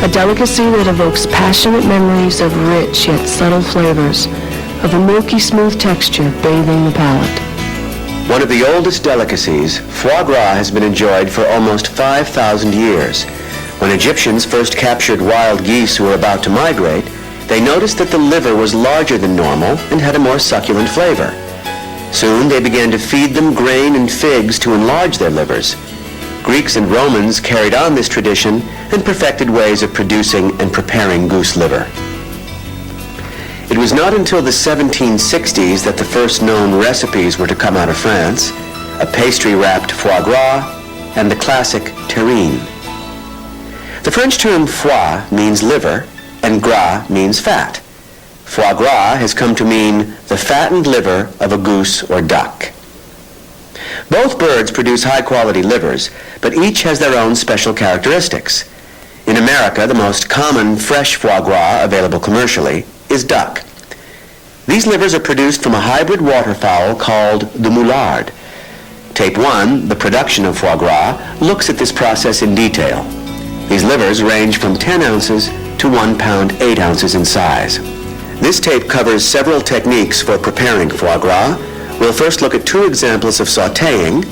a delicacy that evokes passionate memories of rich yet subtle flavors, of a milky smooth texture bathing the palate. One of the oldest delicacies, foie gras has been enjoyed for almost 5,000 years. When Egyptians first captured wild geese who were about to migrate, they noticed that the liver was larger than normal and had a more succulent flavor. Soon they began to feed them grain and figs to enlarge their livers. Greeks and Romans carried on this tradition and perfected ways of producing and preparing goose liver. It was not until the 1760s that the first known recipes were to come out of France, a pastry-wrapped foie gras and the classic terrine. The French term foie means liver and gras means fat. Foie gras has come to mean the fattened liver of a goose or duck. Both birds produce high-quality livers, but each has their own special characteristics. In America, the most common fresh foie gras available commercially is duck. These livers are produced from a hybrid waterfowl called the moulard. Tape 1, The Production of Foie Gras, looks at this process in detail. These livers range from 10 ounces to 1 pound 8 ounces in size. This tape covers several techniques for preparing foie gras. We'll first look at 2 examples of sautéing,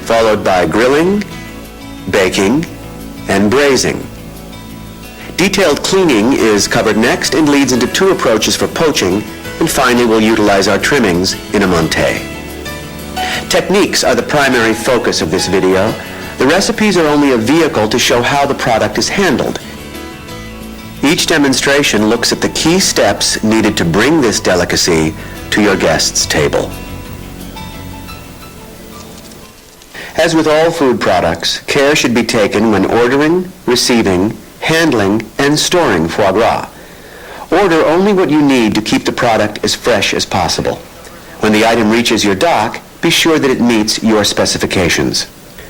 followed by grilling, baking, and braising. Detailed cleaning is covered next and leads into 2 approaches for poaching, and finally we'll utilize our trimmings in a monté. Techniques are the primary focus of this video. The recipes are only a vehicle to show how the product is handled. Each demonstration looks at the key steps needed to bring this delicacy to your guest's table. As with all food products, care should be taken when ordering, receiving, handling, and storing foie gras. Order only what you need to keep the product as fresh as possible. When the item reaches your dock, be sure that it meets your specifications.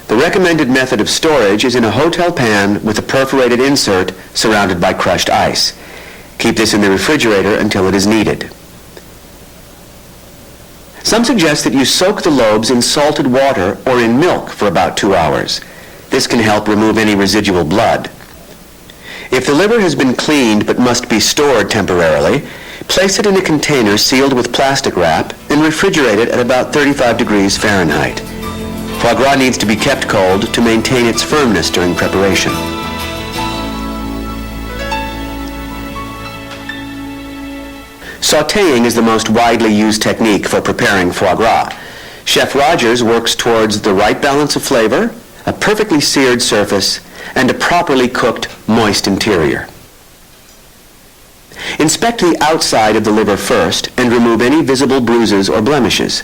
The recommended method of storage is in a hotel pan with a perforated insert surrounded by crushed ice. Keep this in the refrigerator until it is needed. Some suggest that you soak the lobes in salted water or in milk for about 2 hours. This can help remove any residual blood. If the liver has been cleaned but must be stored temporarily, place it in a container sealed with plastic wrap and refrigerate it at about 35 degrees Fahrenheit. Foie gras needs to be kept cold to maintain its firmness during preparation. Sautéing is the most widely used technique for preparing foie gras. Chef Rogers works towards the right balance of flavor, a perfectly seared surface, and a properly cooked, moist interior. Inspect the outside of the liver first and remove any visible bruises or blemishes.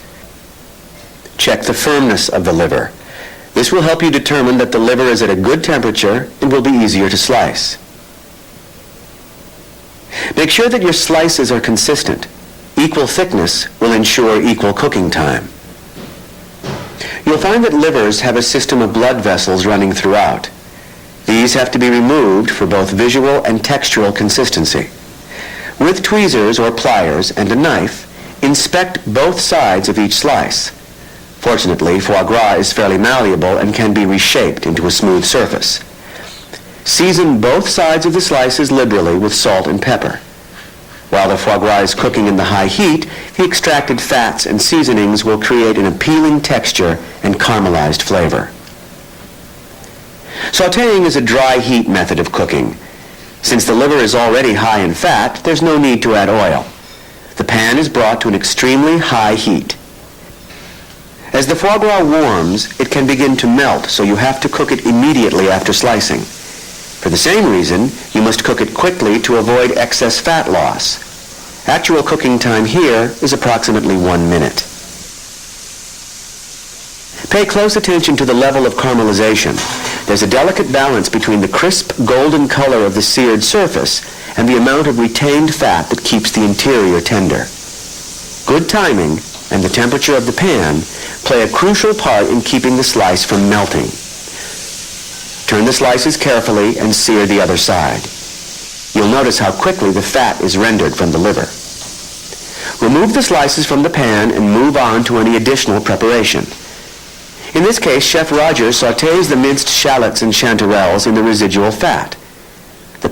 Check the firmness of the liver. This will help you determine that the liver is at a good temperature and will be easier to slice. Make sure that your slices are consistent. Equal thickness will ensure equal cooking time. You'll find that livers have a system of blood vessels running throughout. These have to be removed for both visual and textural consistency. With tweezers or pliers and a knife, inspect both sides of each slice. Fortunately, foie gras is fairly malleable and can be reshaped into a smooth surface. Season both sides of the slices liberally with salt and pepper. While the foie gras is cooking in the high heat, the extracted fats and seasonings will create an appealing texture and caramelized flavor. Sautéing is a dry heat method of cooking. Since the liver is already high in fat, there's no need to add oil. The pan is brought to an extremely high heat. As the foie gras warms, it can begin to melt, so you have to cook it immediately after slicing. For the same reason, you must cook it quickly to avoid excess fat loss. Actual cooking time here is approximately 1 minute. Pay close attention to the level of caramelization. There's a delicate balance between the crisp golden color of the seared surface and the amount of retained fat that keeps the interior tender. Good timing and the temperature of the pan play a crucial part in keeping the slice from melting. Turn the slices carefully and sear the other side. You'll notice how quickly the fat is rendered from the liver. Remove the slices from the pan and move on to any additional preparation. In this case, Chef Rogers sautés the minced shallots and chanterelles in the residual fat.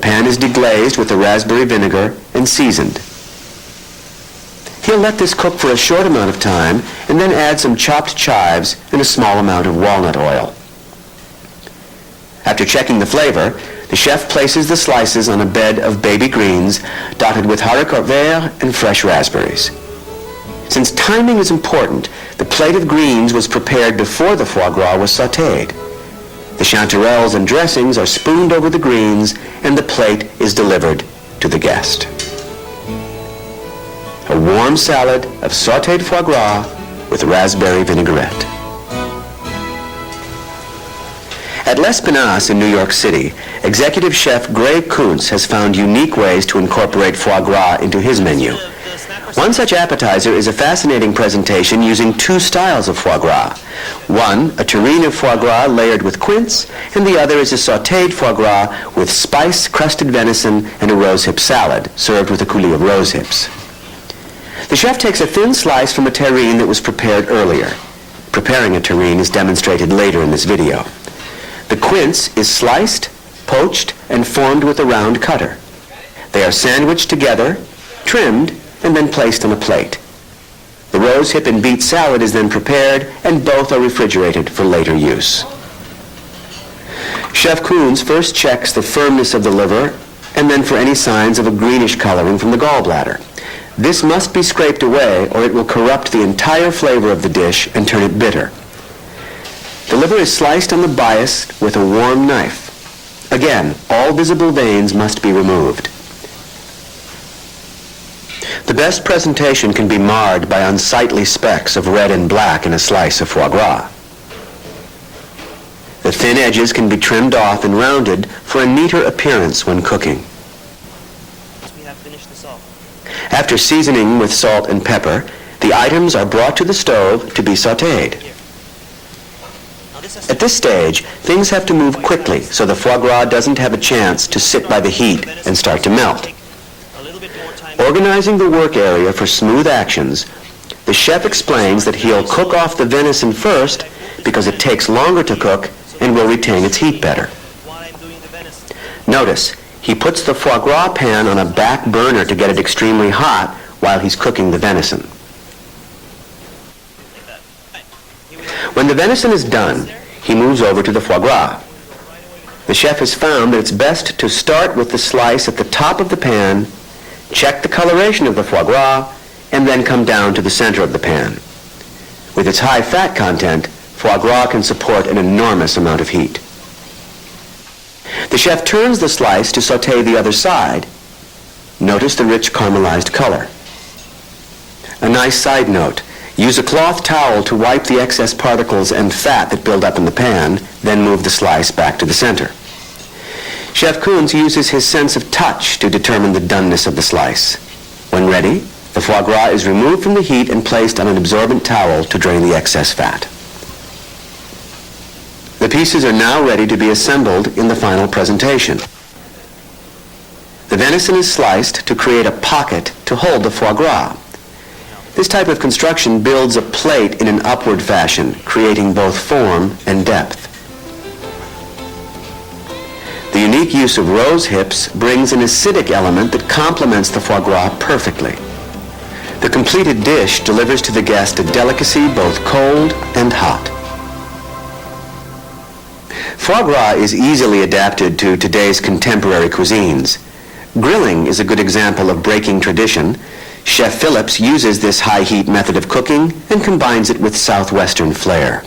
pan is deglazed with the raspberry vinegar and seasoned. He'll let this cook for a short amount of time and then add some chopped chives and a small amount of walnut oil. After checking the flavor, the chef places the slices on a bed of baby greens dotted with haricots verts and fresh raspberries. Since timing is important, the plate of greens was prepared before the foie gras was sautéed. The chanterelles and dressings are spooned over the greens, and the plate is delivered to the guest. A warm salad of sautéed foie gras with raspberry vinaigrette. At L'Espinasse in New York City, executive chef Gras Kuntz has found unique ways to incorporate foie gras into his menu. One such appetizer is a fascinating presentation using two styles of foie gras. One, a terrine of foie gras layered with quince, and the other is a sautéed foie gras with spice-crusted venison and a rosehip salad, served with a coulis of rosehips. The chef takes a thin slice from a terrine that was prepared earlier. Preparing a terrine is demonstrated later in this video. The quince is sliced, poached, and formed with a round cutter. They are sandwiched together, trimmed, and then placed on a plate. The rosehip and beet salad is then prepared, and both are refrigerated for later use. Chef Kuntz first checks the firmness of the liver and then for any signs of a greenish coloring from the gallbladder. This must be scraped away or it will corrupt the entire flavor of the dish and turn it bitter. The liver is sliced on the bias with a warm knife. Again, all visible veins must be removed. The best presentation can be marred by unsightly specks of red and black in a slice of foie gras. The thin edges can be trimmed off and rounded for a neater appearance when cooking. We have finished the salt. After seasoning with salt and pepper, the items are brought to the stove to be sautéed. At this stage, things have to move quickly so the foie gras doesn't have a chance to sit by the heat and start to melt. Organizing the work area for smooth actions, the chef explains that he'll cook off the venison first because it takes longer to cook and will retain its heat better. Notice, he puts the foie gras pan on a back burner to get it extremely hot while he's cooking the venison. When the venison is done, he moves over to the foie gras. The chef has found that it's best to start with the slice at the top of the pan, check the coloration of the foie gras, and then come down to the center of the pan. With its high fat content, foie gras can support an enormous amount of heat. The chef turns the slice to sauté the other side. Notice the rich caramelized color. A nice side note, use a cloth towel to wipe the excess particles and fat that build up in the pan, then move the slice back to the center. Chef Kuntz uses his sense of touch to determine the doneness of the slice. When ready, the foie gras is removed from the heat and placed on an absorbent towel to drain the excess fat. The pieces are now ready to be assembled in the final presentation. The venison is sliced to create a pocket to hold the foie gras. This type of construction builds a plate in an upward fashion, creating both form and depth. The unique use of rose hips brings an acidic element that complements the foie gras perfectly. The completed dish delivers to the guest a delicacy both cold and hot. Foie gras is easily adapted to today's contemporary cuisines. Grilling is a good example of breaking tradition. Chef Phillips uses this high-heat method of cooking and combines it with southwestern flair.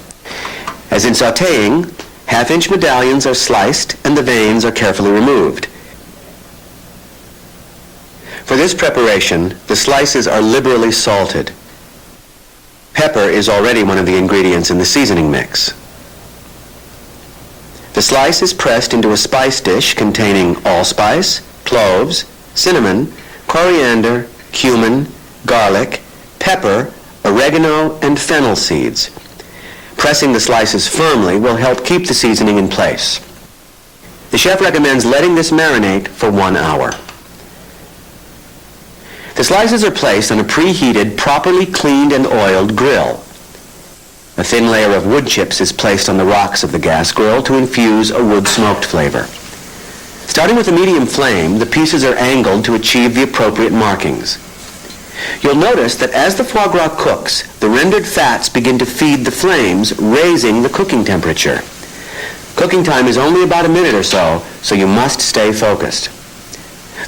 As in sautéing, half-inch medallions are sliced and the veins are carefully removed. For this preparation, the slices are liberally salted. Pepper is already one of the ingredients in the seasoning mix. The slice is pressed into a spice dish containing allspice, cloves, cinnamon, coriander, cumin, garlic, pepper, oregano, and fennel seeds. Pressing the slices firmly will help keep the seasoning in place. The chef recommends letting this marinate for 1 hour. The slices are placed on a preheated, properly cleaned and oiled grill. A thin layer of wood chips is placed on the rocks of the gas grill to infuse a wood-smoked flavor. Starting with a medium flame, the pieces are angled to achieve the appropriate markings. You'll notice that as the foie gras cooks, the rendered fats begin to feed the flames, raising the cooking temperature. Cooking time is only about a minute or so, so you must stay focused.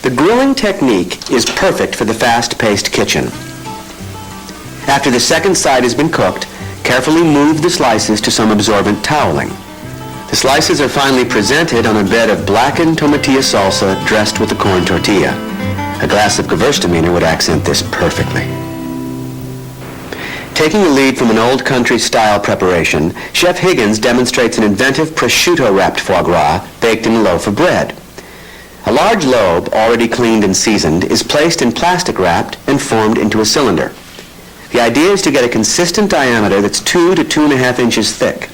The grilling technique is perfect for the fast-paced kitchen. After the second side has been cooked, carefully move the slices to some absorbent toweling. The slices are finally presented on a bed of blackened tomatilla salsa dressed with a corn tortilla. A glass of Gewürztraminer would accent this perfectly. Taking a lead from an old country-style preparation, Chef Higgins demonstrates an inventive prosciutto-wrapped foie gras baked in a loaf of bread. A large lobe, already cleaned and seasoned, is placed in plastic wrapped and formed into a cylinder. The idea is to get a consistent diameter that's 2 to 2.5 inches thick.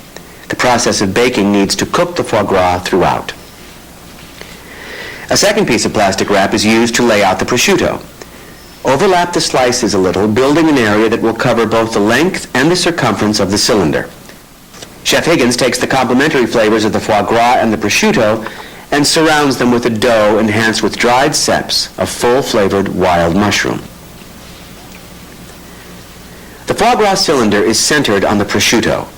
The process of baking needs to cook the foie gras throughout. A second piece of plastic wrap is used to lay out the prosciutto. Overlap the slices a little, building an area that will cover both the length and the circumference of the cylinder. Chef Higgins takes the complementary flavors of the foie gras and the prosciutto and surrounds them with a dough enhanced with dried ceps of full-flavored wild mushroom. The foie gras cylinder is centered on the prosciutto.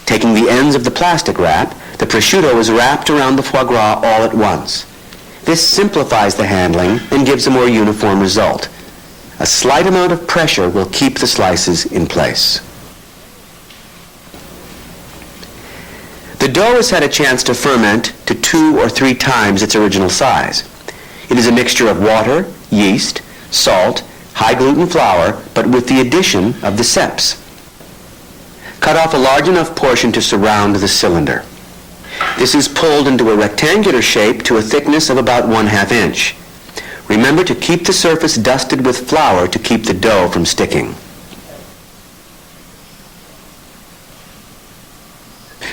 Taking the ends of the plastic wrap, the prosciutto is wrapped around the foie gras all at once. This simplifies the handling and gives a more uniform result. A slight amount of pressure will keep the slices in place. The dough has had a chance to ferment to 2 or 3 times its original size. It is a mixture of water, yeast, salt, high gluten flour, but with the addition of the ceps. Cut off a large enough portion to surround the cylinder. This is pulled into a rectangular shape to a thickness of about 1/2 inch. Remember to keep the surface dusted with flour to keep the dough from sticking.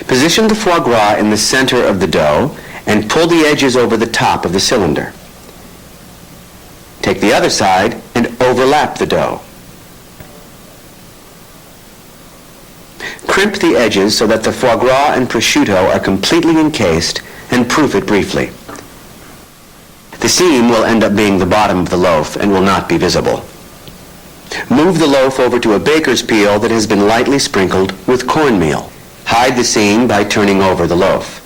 Position the foie gras in the center of the dough and pull the edges over the top of the cylinder. Take the other side and overlap the dough. Crimp the edges so that the foie gras and prosciutto are completely encased and proof it briefly. The seam will end up being the bottom of the loaf and will not be visible. Move the loaf over to a baker's peel that has been lightly sprinkled with cornmeal. Hide the seam by turning over the loaf.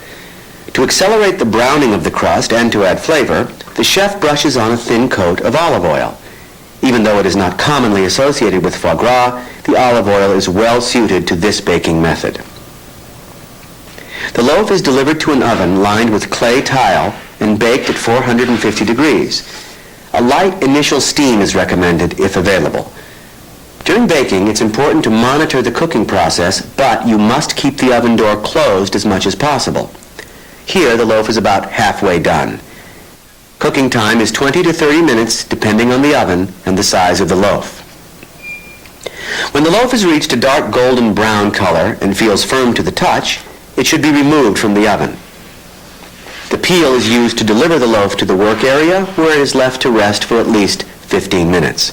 To accelerate the browning of the crust and to add flavor, the chef brushes on a thin coat of olive oil. Even though it is not commonly associated with foie gras, the olive oil is well suited to this baking method. The loaf is delivered to an oven lined with clay tile and baked at 450 degrees. A light initial steam is recommended if available. During baking, it's important to monitor the cooking process, but you must keep the oven door closed as much as possible. Here, the loaf is about halfway done. Cooking time is 20 to 30 minutes, depending on the oven and the size of the loaf. When the loaf has reached a dark golden brown color and feels firm to the touch, it should be removed from the oven. The peel is used to deliver the loaf to the work area, where it is left to rest for at least 15 minutes.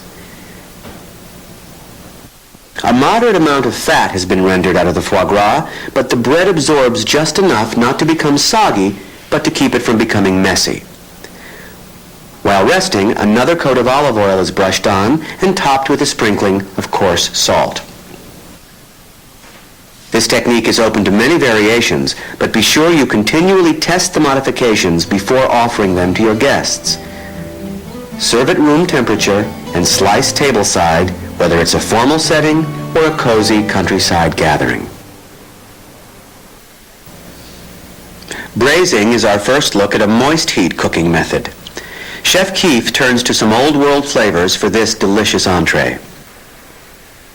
A moderate amount of fat has been rendered out of the foie gras, but the bread absorbs just enough not to become soggy, but to keep it from becoming messy. While resting, another coat of olive oil is brushed on and topped with a sprinkling of coarse salt. This technique is open to many variations, but be sure you continually test the modifications before offering them to your guests. Serve at room temperature and slice tableside, whether it's a formal setting or a cozy countryside gathering. Braising is our first look at a moist heat cooking method. Chef Keith turns to some old world flavors for this delicious entree.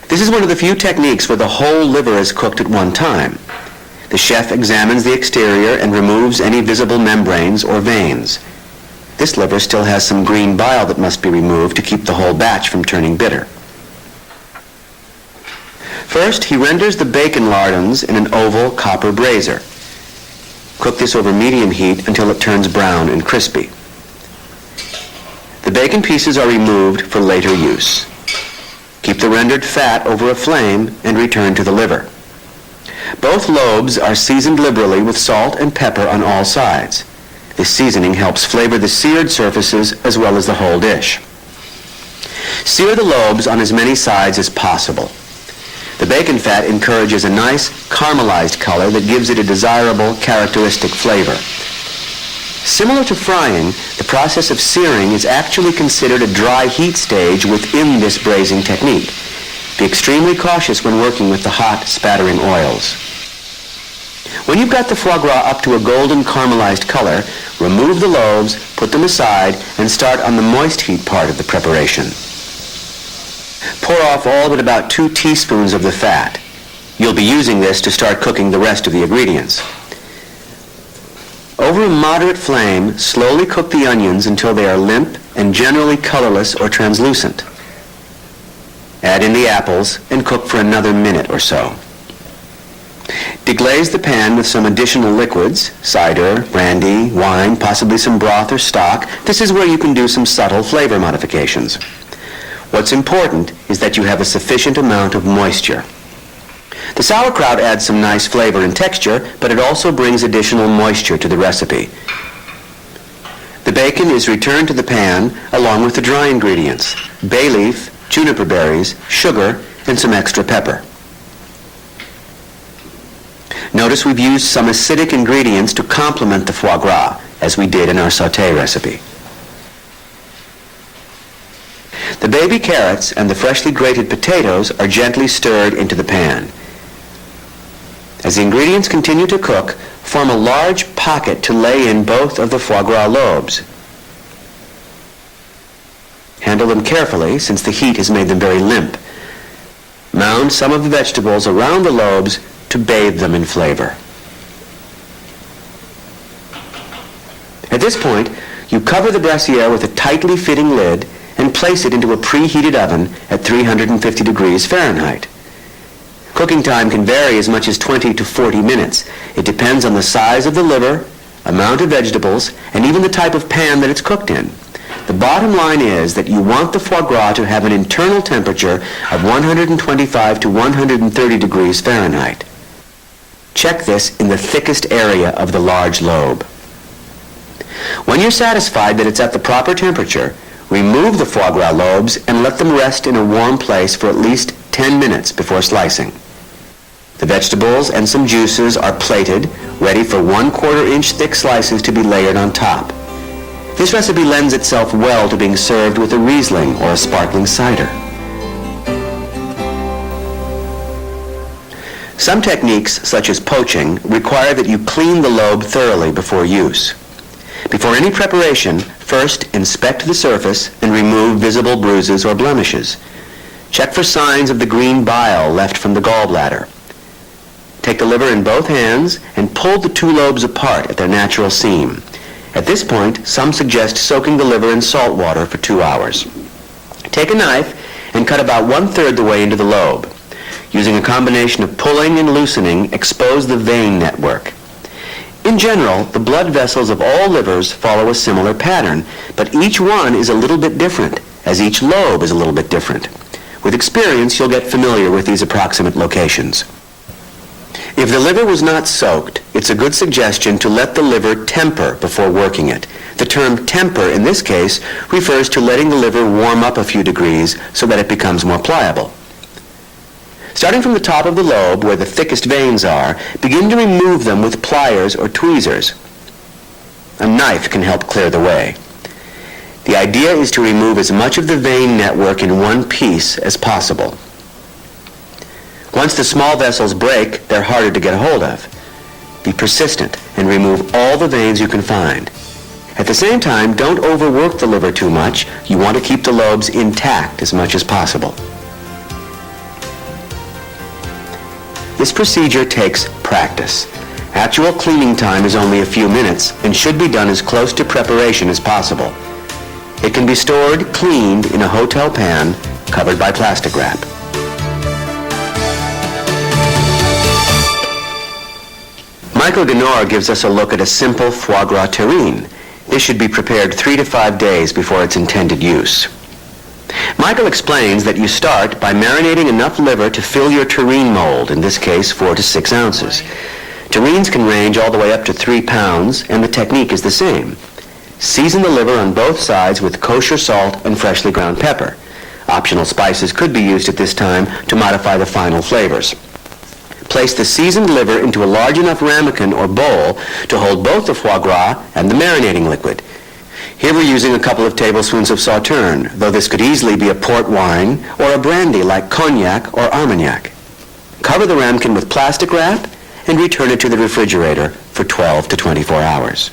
This is one of the few techniques where the whole liver is cooked at one time. The chef examines the exterior and removes any visible membranes or veins. This liver still has some green bile that must be removed to keep the whole batch from turning bitter. First, he renders the bacon lardons in an oval copper brazier. Cook this over medium heat until it turns brown and crispy. The bacon pieces are removed for later use. Keep the rendered fat over a flame and return to the liver. Both lobes are seasoned liberally with salt and pepper on all sides. This seasoning helps flavor the seared surfaces as well as the whole dish. Sear the lobes on as many sides as possible. The bacon fat encourages a nice caramelized color that gives it a desirable, characteristic flavor. Similar to frying, the process of searing is actually considered a dry heat stage within this braising technique. Be extremely cautious when working with the hot, spattering oils. When you've got the foie gras up to a golden caramelized color, remove the lobes, put them aside, and start on the moist heat part of the preparation. Pour off all but about 2 teaspoons of the fat. You'll be using this to start cooking the rest of the ingredients. Over a moderate flame, slowly cook the onions until they are limp and generally colorless or translucent. Add in the apples and cook for another minute or so. Deglaze the pan with some additional liquids, cider, brandy, wine, possibly some broth or stock. This is where you can do some subtle flavor modifications. What's important is that you have a sufficient amount of moisture. The sauerkraut adds some nice flavor and texture, but it also brings additional moisture to the recipe. The bacon is returned to the pan along with the dry ingredients, bay leaf, juniper berries, sugar, and some extra pepper. Notice we've used some acidic ingredients to complement the foie gras, as we did in our sauté recipe. The baby carrots and the freshly grated potatoes are gently stirred into the pan. As the ingredients continue to cook, form a large pocket to lay in both of the foie gras lobes. Handle them carefully, since the heat has made them very limp. Mound some of the vegetables around the lobes to bathe them in flavor. At this point, you cover the brassiere with a tightly fitting lid and place it into a preheated oven at 350 degrees Fahrenheit. Cooking time can vary as much as 20 to 40 minutes. It depends on the size of the liver, amount of vegetables, and even the type of pan that it's cooked in. The bottom line is that you want the foie gras to have an internal temperature of 125 to 130 degrees Fahrenheit. Check this in the thickest area of the large lobe. When you're satisfied that it's at the proper temperature, remove the foie gras lobes and let them rest in a warm place for at least 10 minutes before slicing. The vegetables and some juices are plated, ready for 1/4 inch thick slices to be layered on top. This recipe lends itself well to being served with a Riesling or a sparkling cider. Some techniques, such as poaching, require that you clean the lobe thoroughly before use. Before any preparation, first inspect the surface and remove visible bruises or blemishes. Check for signs of the green bile left from the gallbladder. Take the liver in both hands and pull the 2 lobes apart at their natural seam. At this point, some suggest soaking the liver in salt water for 2 hours. Take a knife and cut about 1/3 the way into the lobe. Using a combination of pulling and loosening, expose the vein network. In general, the blood vessels of all livers follow a similar pattern, but each one is a little bit different, as each lobe is a little bit different. With experience, you'll get familiar with these approximate locations. If the liver was not soaked, it's a good suggestion to let the liver temper before working it. The term temper in this case refers to letting the liver warm up a few degrees so that it becomes more pliable. Starting from the top of the lobe, where the thickest veins are, begin to remove them with pliers or tweezers. A knife can help clear the way. The idea is to remove as much of the vein network in one piece as possible. Once the small vessels break, they're harder to get a hold of. Be persistent and remove all the veins you can find. At the same time, don't overwork the liver too much. You want to keep the lobes intact as much as possible. This procedure takes practice. Actual cleaning time is only a few minutes and should be done as close to preparation as possible. It can be stored cleaned in a hotel pan covered by plastic wrap. Michael Ganor gives us a look at a simple foie gras terrine. This should be prepared 3 to 5 days before its intended use. Michael explains that you start by marinating enough liver to fill your terrine mold, in this case 4 to 6 ounces. Terrines can range all the way up to 3 pounds, and the technique is the same. Season the liver on both sides with kosher salt and freshly ground pepper. Optional spices could be used at this time to modify the final flavors. Place the seasoned liver into a large enough ramekin or bowl to hold both the foie gras and the marinating liquid. Here we're using a couple of tablespoons of Sauterne, though this could easily be a port wine or a brandy like cognac or Armagnac. Cover the ramekin with plastic wrap and return it to the refrigerator for 12 to 24 hours.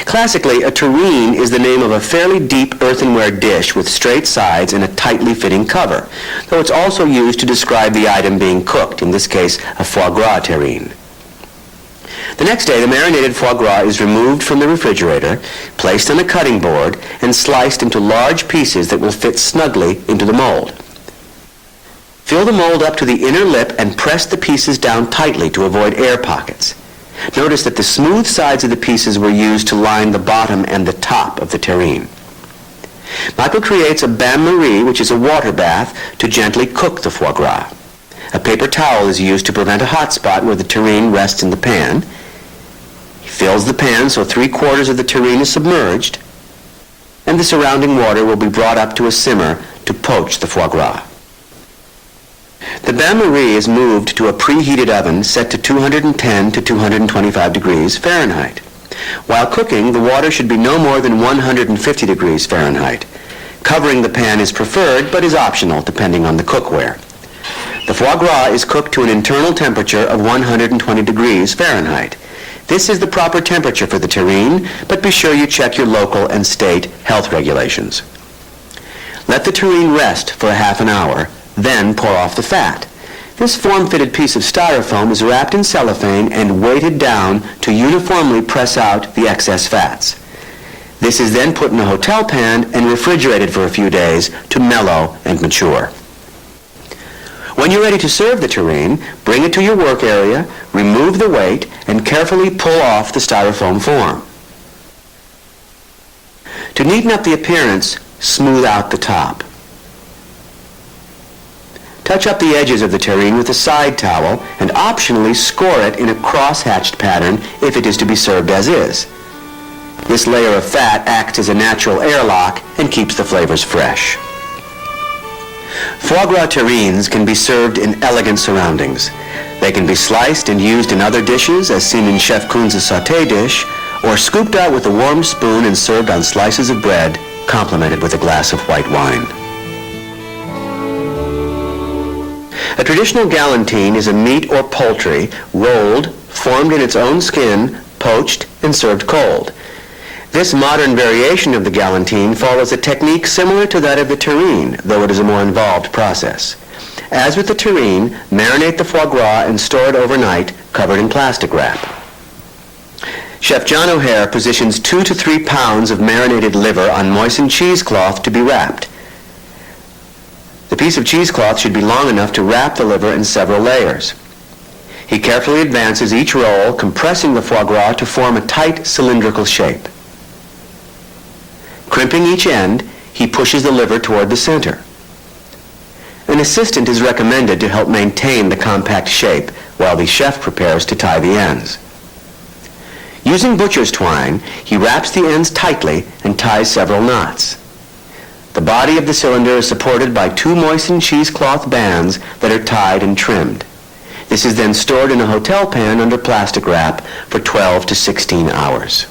Classically, a terrine is the name of a fairly deep earthenware dish with straight sides and a tightly fitting cover, though it's also used to describe the item being cooked, in this case, a foie gras terrine. The next day, the marinated foie gras is removed from the refrigerator, placed on a cutting board, and sliced into large pieces that will fit snugly into the mold. Fill the mold up to the inner lip and press the pieces down tightly to avoid air pockets. Notice that the smooth sides of the pieces were used to line the bottom and the top of the terrine. Michael creates a bain-marie, which is a water bath, to gently cook the foie gras. A paper towel is used to prevent a hot spot where the terrine rests in the pan. He fills the pan so 3/4 of the terrine is submerged, and the surrounding water will be brought up to a simmer to poach the foie gras. The bain-marie is moved to a preheated oven set to 210 to 225 degrees Fahrenheit. While cooking, the water should be no more than 150 degrees Fahrenheit. Covering the pan is preferred, but is optional depending on the cookware. The foie gras is cooked to an internal temperature of 120 degrees Fahrenheit. This is the proper temperature for the terrine, but be sure you check your local and state health regulations. Let the terrine rest for a half an hour, then pour off the fat. This form-fitted piece of styrofoam is wrapped in cellophane and weighted down to uniformly press out the excess fats. This is then put in a hotel pan and refrigerated for a few days to mellow and mature. When you're ready to serve the terrine, bring it to your work area, remove the weight, and carefully pull off the styrofoam form. To neaten up the appearance, smooth out the top. Touch up the edges of the terrine with a side towel and optionally score it in a cross-hatched pattern if it is to be served as is. This layer of fat acts as a natural airlock and keeps the flavors fresh. Foie gras terrines can be served in elegant surroundings. They can be sliced and used in other dishes, as seen in Chef Kunz's sauté dish, or scooped out with a warm spoon and served on slices of bread, complemented with a glass of white wine. A traditional galantine is a meat or poultry rolled, formed in its own skin, poached, and served cold. This modern variation of the galantine follows a technique similar to that of the terrine, though it is a more involved process. As with the terrine, marinate the foie gras and store it overnight, covered in plastic wrap. Chef John O'Hare positions 2 to 3 pounds of marinated liver on moistened cheesecloth to be wrapped. The piece of cheesecloth should be long enough to wrap the liver in several layers. He carefully advances each roll, compressing the foie gras to form a tight cylindrical shape. Crimping each end, he pushes the liver toward the center. An assistant is recommended to help maintain the compact shape while the chef prepares to tie the ends. Using butcher's twine, he wraps the ends tightly and ties several knots. The body of the cylinder is supported by 2 moistened cheesecloth bands that are tied and trimmed. This is then stored in a hotel pan under plastic wrap for 12 to 16 hours.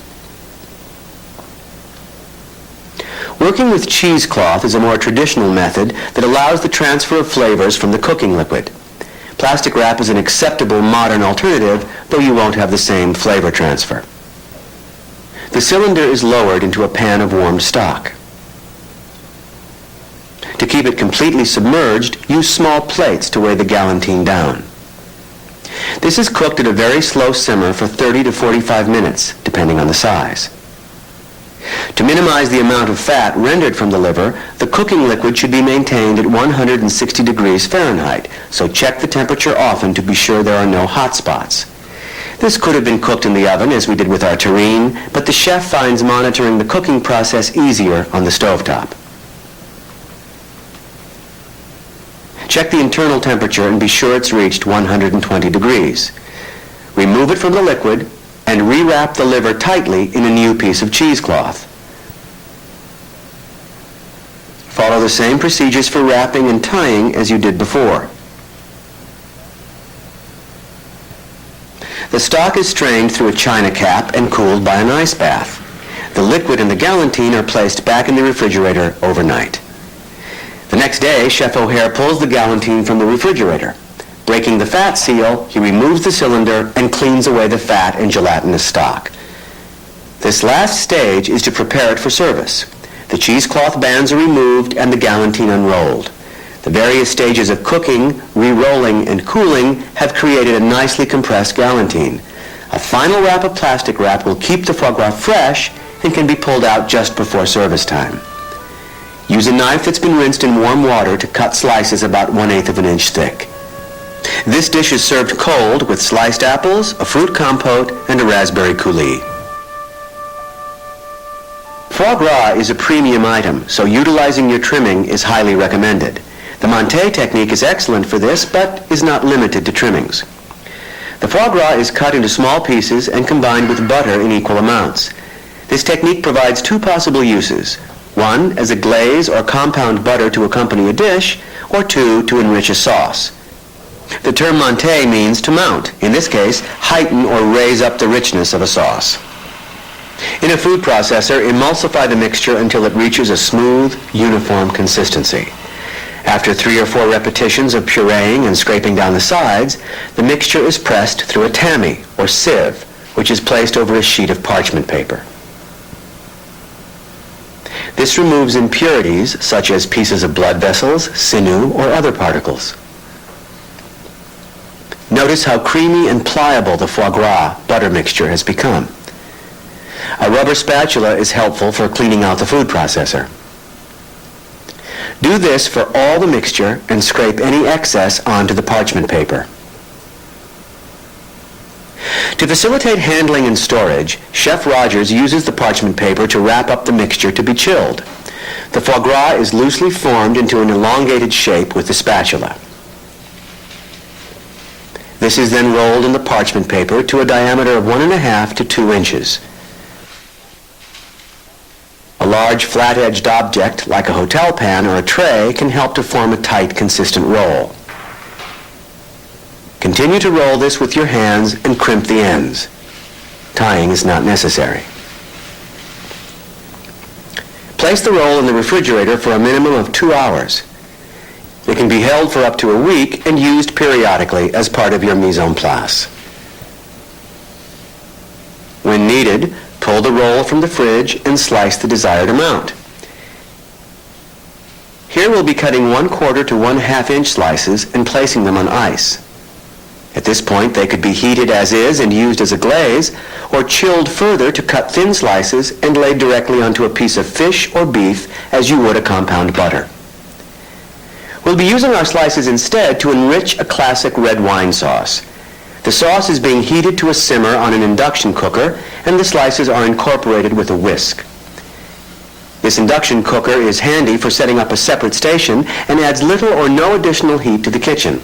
Working with cheesecloth is a more traditional method that allows the transfer of flavors from the cooking liquid. Plastic wrap is an acceptable modern alternative, though you won't have the same flavor transfer. The cylinder is lowered into a pan of warmed stock. To keep it completely submerged, use small plates to weigh the galantine down. This is cooked at a very slow simmer for 30 to 45 minutes, depending on the size. To minimize the amount of fat rendered from the liver, the cooking liquid should be maintained at 160 degrees Fahrenheit, so check the temperature often to be sure there are no hot spots. This could have been cooked in the oven, as we did with our terrine, but the chef finds monitoring the cooking process easier on the stovetop. Check the internal temperature and be sure it's reached 120 degrees. Remove it from the liquid and rewrap the liver tightly in a new piece of cheesecloth. Follow the same procedures for wrapping and tying as you did before. The stock is strained through a china cap and cooled by an ice bath. The liquid and the galantine are placed back in the refrigerator overnight. The next day, Chef O'Hare pulls the galantine from the refrigerator. Breaking the fat seal, he removes the cylinder and cleans away the fat and gelatinous stock. This last stage is to prepare it for service. The cheesecloth bands are removed and the galantine unrolled. The various stages of cooking, re-rolling, and cooling have created a nicely compressed galantine. A final wrap of plastic wrap will keep the foie gras fresh and can be pulled out just before service time. Use a knife that's been rinsed in warm water to cut slices about 1/8 of an inch thick. This dish is served cold with sliced apples, a fruit compote, and a raspberry coulis. Foie gras is a premium item, so utilizing your trimming is highly recommended. The Monté technique is excellent for this, but is not limited to trimmings. The foie gras is cut into small pieces and combined with butter in equal amounts. This technique provides two possible uses. One, as a glaze or compound butter to accompany a dish, or two, to enrich a sauce. The term Monté means to mount, in this case, heighten or raise up the richness of a sauce. In a food processor, emulsify the mixture until it reaches a smooth, uniform consistency. After 3 or 4 repetitions of pureeing and scraping down the sides, the mixture is pressed through a tammy, or sieve, which is placed over a sheet of parchment paper. This removes impurities, such as pieces of blood vessels, sinew, or other particles. Notice how creamy and pliable the foie gras butter mixture has become. A rubber spatula is helpful for cleaning out the food processor. Do this for all the mixture and scrape any excess onto the parchment paper. To facilitate handling and storage, Chef Rogers uses the parchment paper to wrap up the mixture to be chilled. The foie gras is loosely formed into an elongated shape with the spatula. This is then rolled in the parchment paper to a diameter of 1.5 to 2 inches. A large flat-edged object, like a hotel pan or a tray, can help to form a tight, consistent roll. Continue to roll this with your hands and crimp the ends. Tying is not necessary. Place the roll in the refrigerator for a minimum of 2 hours. It can be held for up to a week and used periodically as part of your mise en place. When needed, pull the roll from the fridge and slice the desired amount. Here we'll be cutting 1/4 to 1/2 inch slices and placing them on ice. At this point, they could be heated as is and used as a glaze, or chilled further to cut thin slices and laid directly onto a piece of fish or beef as you would a compound butter. We'll be using our slices instead to enrich a classic red wine sauce. The sauce is being heated to a simmer on an induction cooker, and the slices are incorporated with a whisk. This induction cooker is handy for setting up a separate station and adds little or no additional heat to the kitchen.